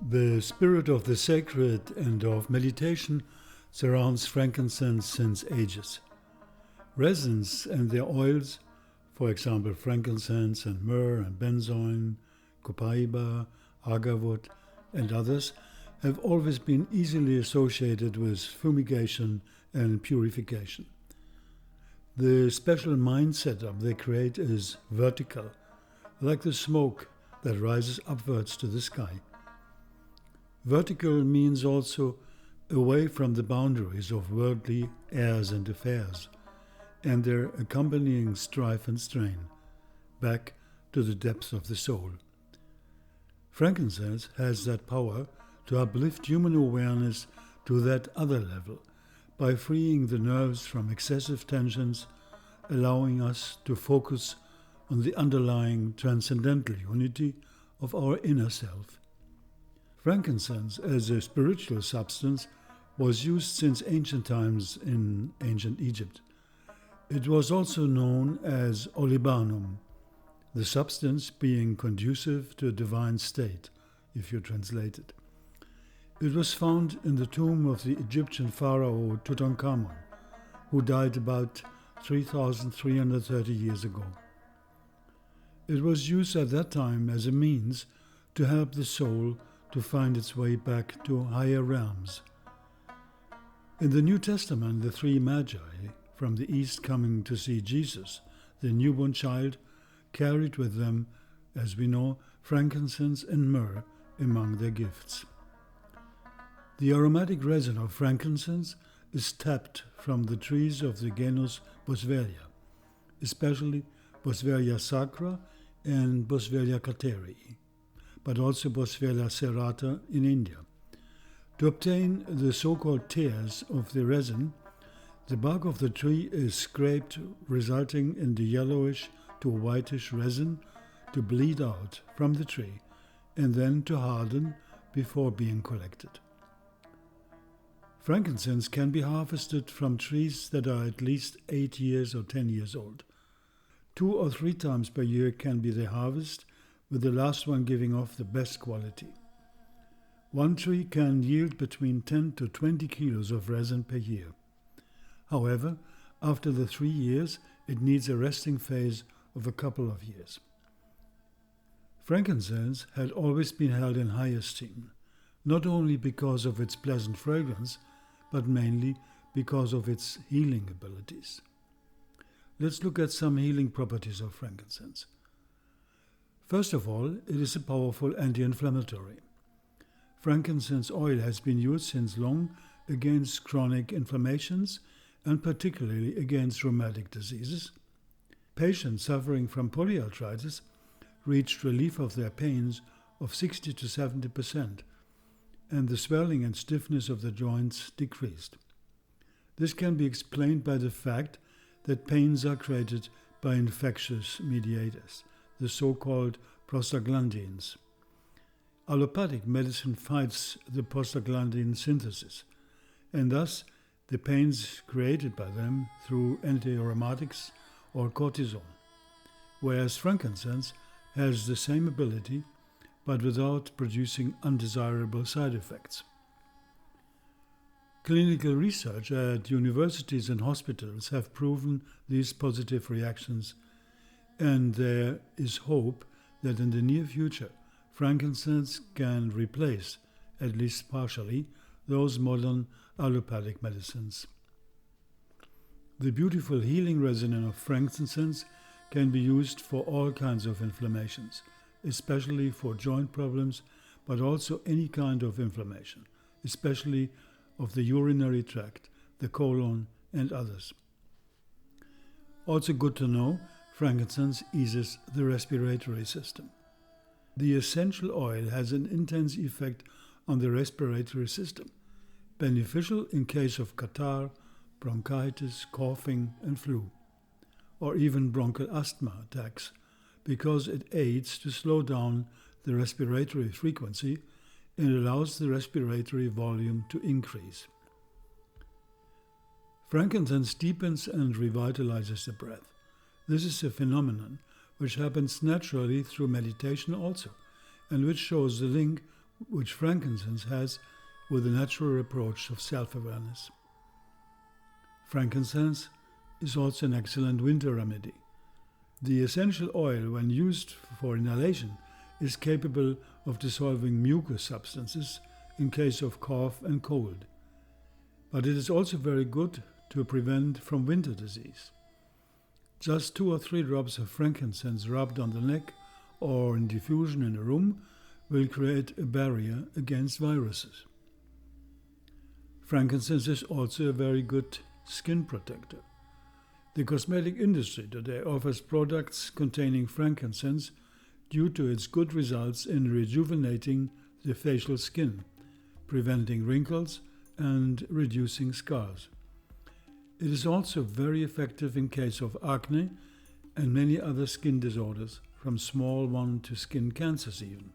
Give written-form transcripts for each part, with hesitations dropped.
The spirit of the sacred and of meditation surrounds frankincense since ages. Resins and their oils, for example frankincense and myrrh and benzoin, copaiba, agarwood and others, have always been easily associated with fumigation and purification. The special mind setup they create is vertical, like the smoke that rises upwards to the sky. Vertical means also away from the boundaries of worldly airs and affairs, and their accompanying strife and strain, back to the depths of the soul. Frankincense has that power to uplift human awareness to that other level by freeing the nerves from excessive tensions, allowing us to focus on the underlying transcendental unity of our inner self. Frankincense as a spiritual substance was used since ancient times in ancient Egypt. It was also known as olibanum, the substance being conducive to a divine state, if you translate it. It was found in the tomb of the Egyptian pharaoh Tutankhamun, who died about 3,330 years ago. It was used at that time as a means to help the soul to find its way back to higher realms. In the New Testament, the three magi from the east coming to see Jesus, the newborn child, carried with them, as we know, frankincense and myrrh among their gifts. The aromatic resin of frankincense is tapped from the trees of the genus Boswellia, especially Boswellia sacra and Boswellia caterii, but also Boswellia serrata in India. To obtain the so-called tears of the resin, the bark of the tree is scraped, resulting in the yellowish to whitish resin to bleed out from the tree and then to harden before being collected. Frankincense can be harvested from trees that are at least 8 years or 10 years old. 2 or 3 times per year can be the harvest, with the last one giving off the best quality. One tree can yield between 10 to 20 kilos of resin per year. However, after the 3 years, it needs a resting phase of a couple of years. Frankincense had always been held in high esteem, not only because of its pleasant fragrance, but mainly because of its healing abilities. Let's look at some healing properties of frankincense. First of all, it is a powerful anti-inflammatory. Frankincense oil has been used since long against chronic inflammations and particularly against rheumatic diseases. Patients suffering from polyarthritis reached relief of their pains of 60 to 70%, and the swelling and stiffness of the joints decreased. This can be explained by the fact that pains are created by infectious mediators, the so-called prostaglandins. Allopathic medicine fights the prostaglandin synthesis, and thus the pains created by them through antiaromatics or cortisone, whereas frankincense has the same ability but without producing undesirable side effects. Clinical research at universities and hospitals have proven these positive reactions, and there is hope that in the near future frankincense can replace, at least partially, those modern allopathic medicines. The beautiful healing resin of frankincense can be used for all kinds of inflammations, especially for joint problems, but also any kind of inflammation, especially of the urinary tract, the colon, and others. Also good to know, frankincense eases the respiratory system. The essential oil has an intense effect on the respiratory system, beneficial in case of catarrh, bronchitis, coughing, and flu, or even bronchial asthma attacks, because it aids to slow down the respiratory frequency and allows the respiratory volume to increase. Frankincense deepens and revitalizes the breath. This is a phenomenon which happens naturally through meditation also, and which shows the link which frankincense has with the natural approach of self-awareness. Frankincense is also an excellent winter remedy. The essential oil, when used for inhalation, is capable of dissolving mucous substances in case of cough and cold. But it is also very good to prevent from winter disease. Just 2 or 3 drops of frankincense rubbed on the neck or in diffusion in a room will create a barrier against viruses. Frankincense is also a very good skin protector. The cosmetic industry today offers products containing frankincense due to its good results in rejuvenating the facial skin, preventing wrinkles and reducing scars. It is also very effective in case of acne and many other skin disorders, from small one to skin cancers even.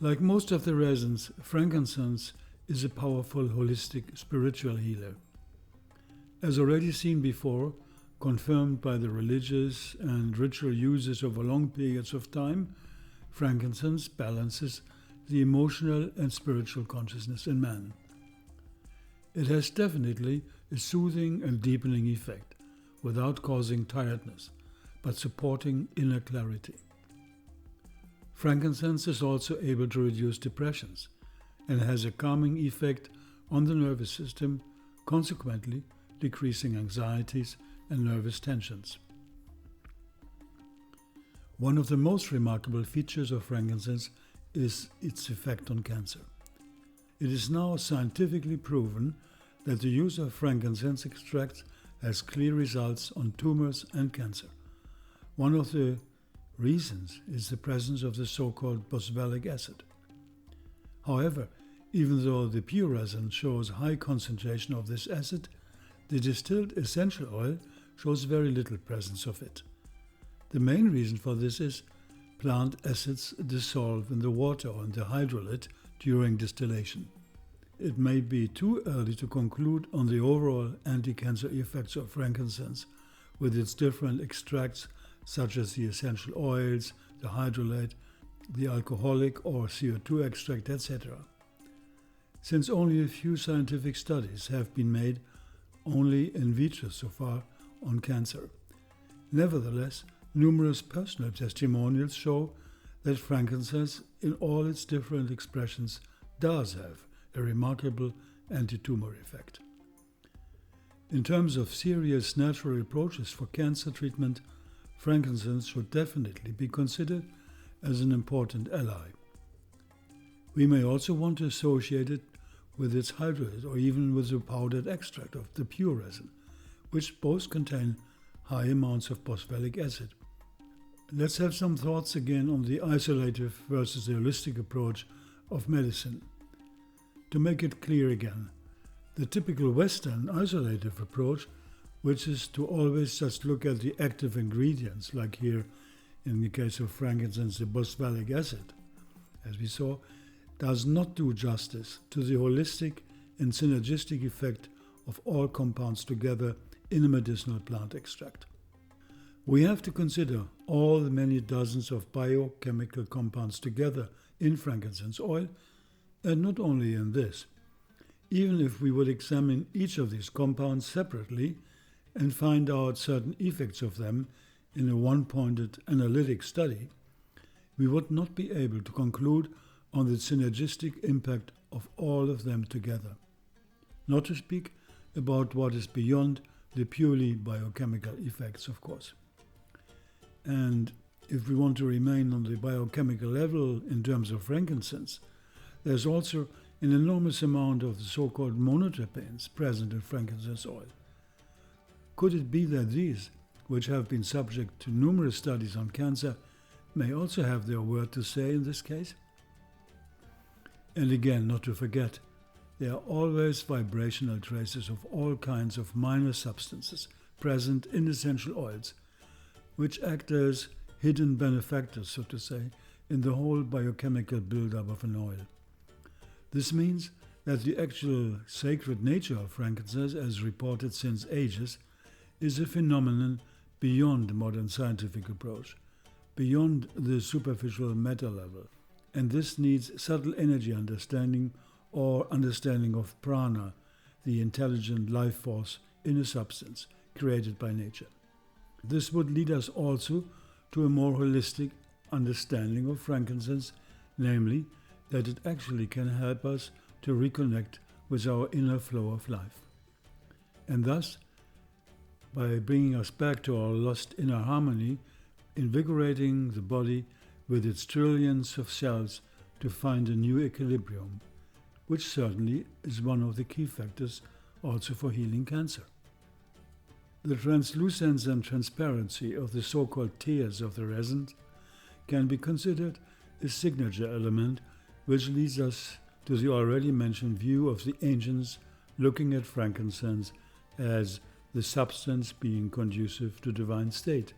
Like most of the resins, frankincense is a powerful holistic spiritual healer. As already seen before, confirmed by the religious and ritual uses over long periods of time, frankincense balances the emotional and spiritual consciousness in man. It has definitely a soothing and deepening effect, without causing tiredness, but supporting inner clarity. Frankincense is also able to reduce depressions and has a calming effect on the nervous system, consequently decreasing anxieties and nervous tensions. One of the most remarkable features of frankincense is its effect on cancer. It is now scientifically proven that the use of frankincense extracts has clear results on tumors and cancer. One of the reasons is the presence of the so-called boswellic acid. However, even though the pure resin shows high concentration of this acid, the distilled essential oil shows very little presence of it. The main reason for this is plant acids dissolve in the water or in the hydrolyte during distillation. It may be too early to conclude on the overall anti-cancer effects of frankincense with its different extracts such as the essential oils, the hydrolyte, the alcoholic or CO2 extract, etc. Since only a few scientific studies have been made only in vitro so far on cancer. Nevertheless, numerous personal testimonials show that frankincense in all its different expressions does have a remarkable anti-tumor effect. In terms of serious natural approaches for cancer treatment, frankincense should definitely be considered as an important ally. We may also want to associate it with its hydrolyte or even with the powdered extract of the pure resin, which both contain high amounts of boswellic acid. Let's have some thoughts again on the isolative versus the holistic approach of medicine. To make it clear again, the typical Western isolative approach, which is to always just look at the active ingredients, like here in the case of frankincense, the boswellic acid, as we saw, does not do justice to the holistic and synergistic effect of all compounds together in a medicinal plant extract. We have to consider all the many dozens of biochemical compounds together in frankincense oil, and not only in this. Even if we would examine each of these compounds separately and find out certain effects of them in a one-pointed analytic study, we would not be able to conclude on the synergistic impact of all of them together. Not to speak about what is beyond the purely biochemical effects, of course. And if we want to remain on the biochemical level in terms of frankincense, there's also an enormous amount of the so-called monoterpenes present in frankincense oil. Could it be that these, which have been subject to numerous studies on cancer, may also have their word to say in this case? And again, not to forget, there are always vibrational traces of all kinds of minor substances present in essential oils, which act as hidden benefactors, so to say, in the whole biochemical buildup of an oil. This means that the actual sacred nature of frankincense, as reported since ages, is a phenomenon beyond the modern scientific approach, beyond the superficial meta level, and this needs subtle energy understanding or understanding of prana, the intelligent life force in a substance created by nature. This would lead us also to a more holistic understanding of frankincense, namely that it actually can help us to reconnect with our inner flow of life. And thus, by bringing us back to our lost inner harmony, invigorating the body with its trillions of cells to find a new equilibrium, which certainly is one of the key factors also for healing cancer. The translucence and transparency of the so-called tears of the resins can be considered a signature element which leads us to the already mentioned view of the ancients looking at frankincense as the substance being conducive to divine state,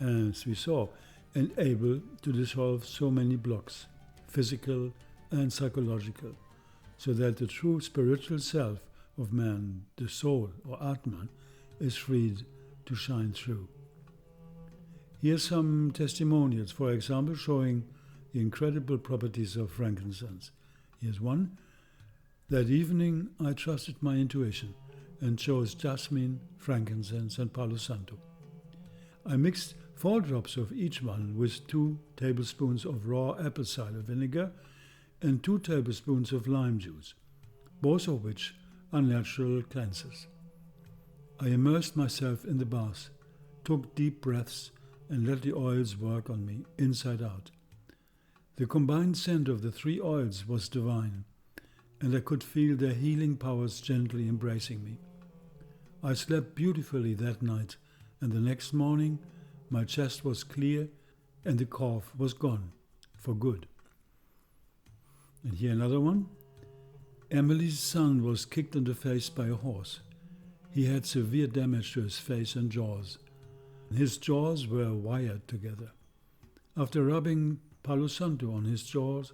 as we saw, and able to dissolve so many blocks, physical and psychological, so that the true spiritual self of man, the soul or Atman, is freed to shine through. Here are some testimonials, for example, showing the incredible properties of frankincense. Here's one. That evening I trusted my intuition and chose jasmine, frankincense and Palo Santo. I mixed 4 drops of each one with 2 tablespoons of raw apple cider vinegar and 2 tablespoons of lime juice, both of which are natural cleansers. I immersed myself in the bath, took deep breaths and let the oils work on me inside out. The combined scent of the 3 oils was divine, and I could feel their healing powers gently embracing me. I slept beautifully that night, and the next morning my chest was clear and the cough was gone, for good. And here another one. Emily's son was kicked in the face by a horse. He had severe damage to his face and jaws. His jaws were wired together. After rubbing Palo Santo on his jaws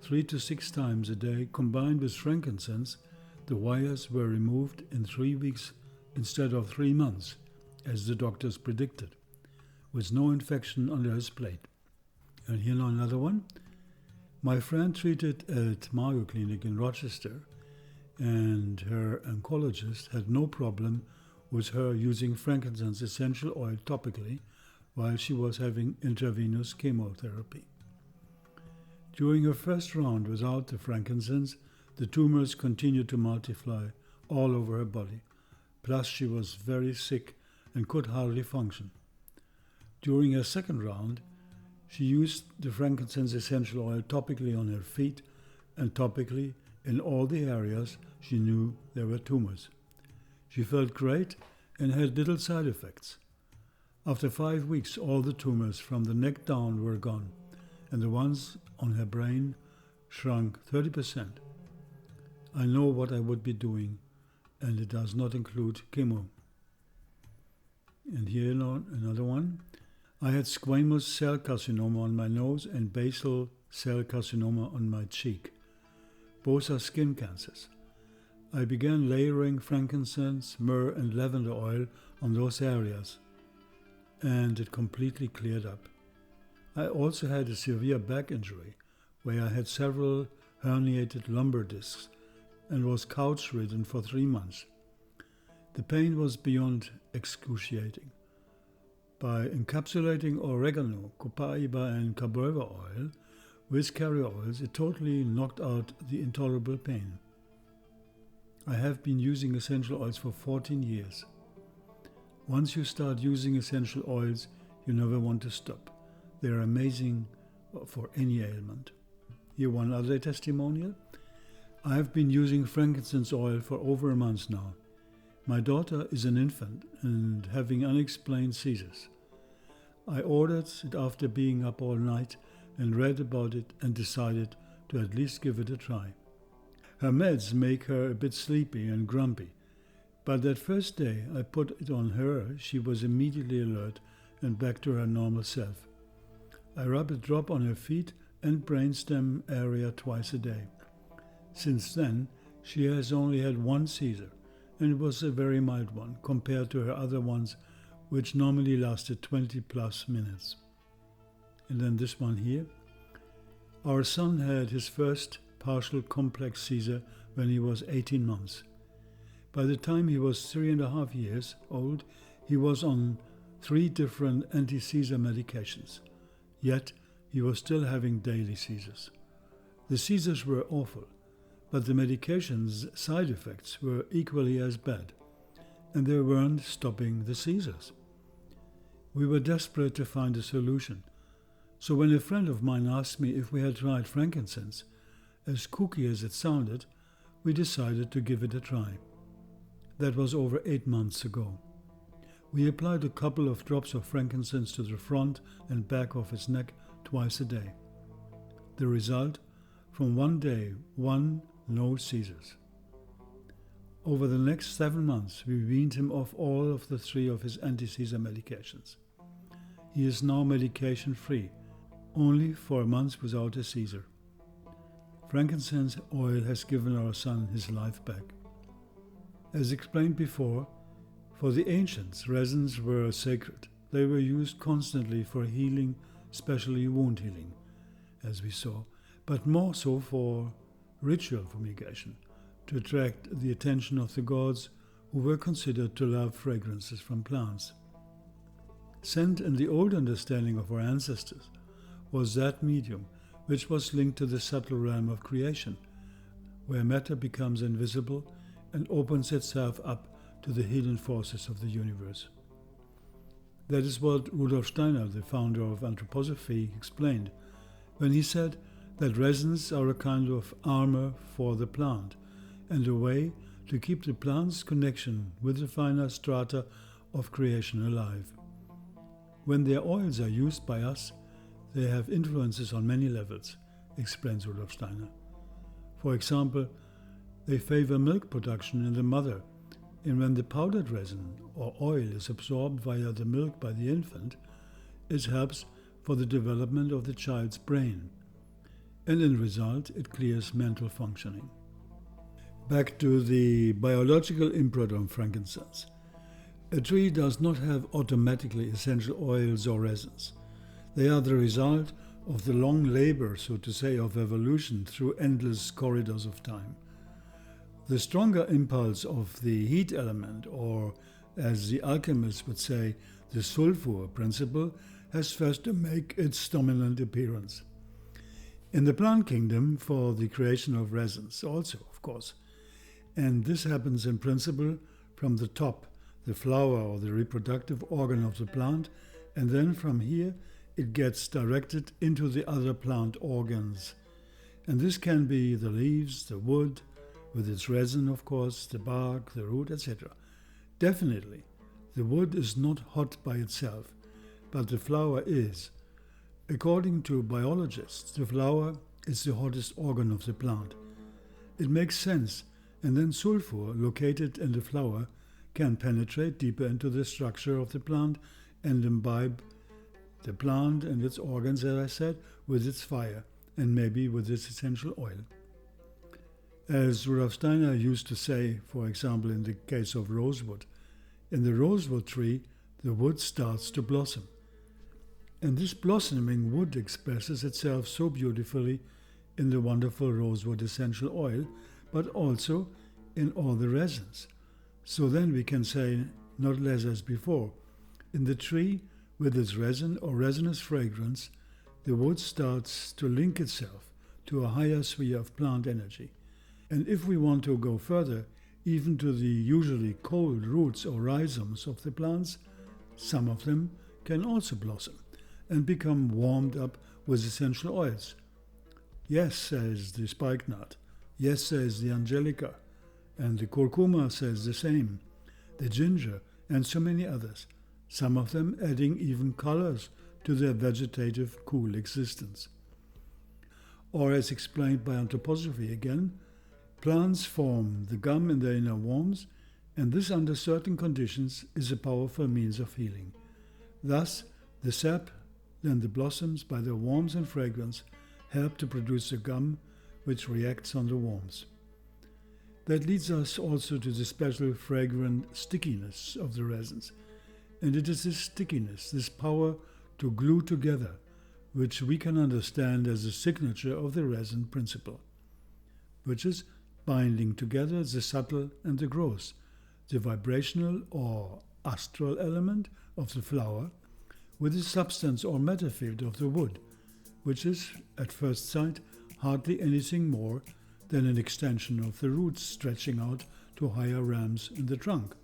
3 to 6 times a day, combined with frankincense, the wires were removed in 3 weeks instead of 3 months, as the doctors predicted, with no infection under his plate. And here now another one. My friend treated at Mayo Clinic in Rochester, and her oncologist had no problem with her using frankincense essential oil topically while she was having intravenous chemotherapy. During her first round without the frankincense, the tumors continued to multiply all over her body. Plus, she was very sick and could hardly function. During her second round, she used the frankincense essential oil topically on her feet and topically in all the areas she knew there were tumors. She felt great and had little side effects. After 5 weeks, all the tumors from the neck down were gone, and the ones on her brain shrunk 30%. I know what I would be doing, and it does not include chemo. And here another one. I had squamous cell carcinoma on my nose and basal cell carcinoma on my cheek. Both are skin cancers. I began layering frankincense, myrrh and lavender oil on those areas, and it completely cleared up. I also had a severe back injury where I had several herniated lumbar discs and was couch-ridden for 3 months. The pain was beyond excruciating. By encapsulating oregano, copaiba and carboiba oil with carrier oils, it totally knocked out the intolerable pain. I have been using essential oils for 14 years. Once you start using essential oils, you never want to stop. They are amazing for any ailment. Here one other testimonial. I have been using frankincense oil for over a month now. My daughter is an infant and having unexplained seizures. I ordered it after being up all night and read about it and decided to at least give it a try. Her meds make her a bit sleepy and grumpy, but that first day I put it on her, she was immediately alert and back to her normal self. I rub a drop on her feet and brainstem area twice a day. Since then, she has only had 1 seizure, and it was a very mild one compared to her other ones, which normally lasted 20 plus minutes. And then this one here. Our son had his first partial complex seizure when he was 18 months. By the time he was 3.5 years old, he was on 3 different anti-seizure medications. Yet, he was still having daily seizures. The seizures were awful, but the medication's side effects were equally as bad, and they weren't stopping the seizures. We were desperate to find a solution, so when a friend of mine asked me if we had tried frankincense, as kooky as it sounded, we decided to give it a try. That was over 8 months ago. We applied a couple of drops of frankincense to the front and back of his neck twice a day. The result? From one day, no seizures. Over the next 7 months, we weaned him off all of the 3 of his anti-seizure medications. He is now medication-free, only for months without a seizure. Frankincense oil has given our son his life back. As explained before, for the ancients, resins were sacred. They were used constantly for healing, especially wound healing, as we saw, but more so for ritual fumigation, to attract the attention of the gods who were considered to love fragrances from plants. Scent, in the old understanding of our ancestors, was that medium which was linked to the subtle realm of creation, where matter becomes invisible and opens itself up to the hidden forces of the universe. That is what Rudolf Steiner, the founder of anthroposophy, explained when he said that resins are a kind of armor for the plant and a way to keep the plant's connection with the finer strata of creation alive. When their oils are used by us, they have influences on many levels, explains Rudolf Steiner. For example, they favor milk production in the mother, and when the powdered resin or oil is absorbed via the milk by the infant, it helps for the development of the child's brain, and in result it clears mental functioning. Back to the biological imprint on frankincense. A tree does not have automatically essential oils or resins. They are the result of the long labor, so to say, of evolution through endless corridors of time. The stronger impulse of the heat element, or as the alchemists would say, the sulfur principle, has first to make its dominant appearance. In the plant kingdom, for the creation of resins also, of course. And this happens in principle from the top, the flower or the reproductive organ of the plant, and then from here it gets directed into the other plant organs. And this can be the leaves, the wood, with its resin, of course, the bark, the root, etc. Definitely, the wood is not hot by itself, but the flower is. According to biologists, the flower is the hottest organ of the plant. It makes sense, and then sulfur, located in the flower, can penetrate deeper into the structure of the plant and imbibe the plant and its organs, as I said, with its fire and maybe with its essential oil. As Rudolf Steiner used to say, for example, in the case of rosewood, in the rosewood tree, the wood starts to blossom. And this blossoming wood expresses itself so beautifully in the wonderful rosewood essential oil, but also in all the resins. So then we can say, not less as before, in the tree, with its resin or resinous fragrance, the wood starts to link itself to a higher sphere of plant energy. And if we want to go further, even to the usually cold roots or rhizomes of the plants, some of them can also blossom and become warmed up with essential oils. Yes, says the spikenard. Yes, says the angelica. And the curcuma says the same. The ginger and so many others, some of them adding even colors to their vegetative cool existence. Or as explained by anthroposophy again, plants form the gum in their inner worms, and this under certain conditions is a powerful means of healing. Thus, the sap, then the blossoms by their worms and fragrance, help to produce the gum which reacts on the worms. That leads us also to the special fragrant stickiness of the resins. And it is this stickiness, this power to glue together, which we can understand as a signature of the resin principle, which is binding together the subtle and the gross, the vibrational or astral element of the flower with the substance or matter field of the wood, which is, at first sight, hardly anything more than an extension of the roots stretching out to higher realms in the trunk.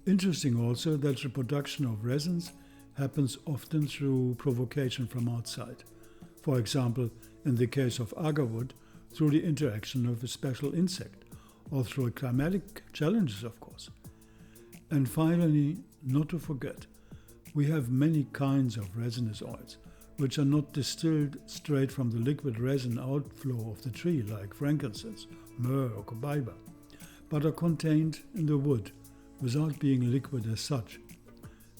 Interesting also that the production of resins happens often through provocation from outside. For example, in the case of agarwood, through the interaction of a special insect, or through climatic challenges, of course. And finally, not to forget, we have many kinds of resinous oils, which are not distilled straight from the liquid resin outflow of the tree, like frankincense, myrrh or copaiba, but are contained in the wood without being liquid as such.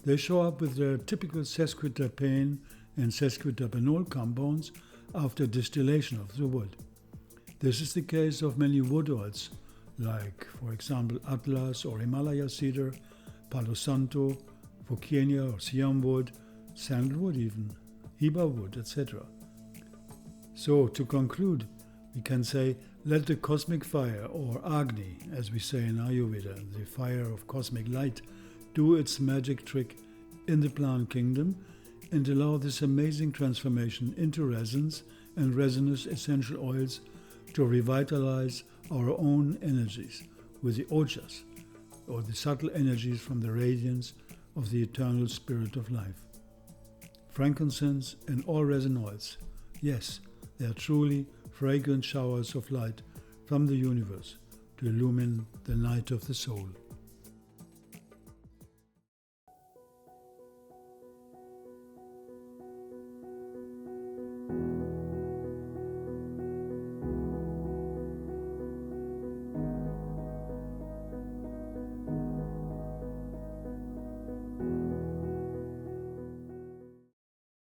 They show up with their typical sesquiterpene and sesquiterpenol compounds after distillation of the wood. This is the case of many wood oils, like, for example, Atlas or Himalaya cedar, Palo Santo, Phocaena or Siam wood, sandalwood even, Heba wood, etc. So, to conclude, we can say, let the cosmic fire, or Agni, as we say in Ayurveda, the fire of cosmic light, do its magic trick in the plant kingdom and allow this amazing transformation into resins and resinous essential oils to revitalize our own energies with the ojas, or the subtle energies from the radiance of the eternal spirit of life. Frankincense and all resin oils, yes, they are truly fragrant showers of light from the universe to illumine the night of the soul.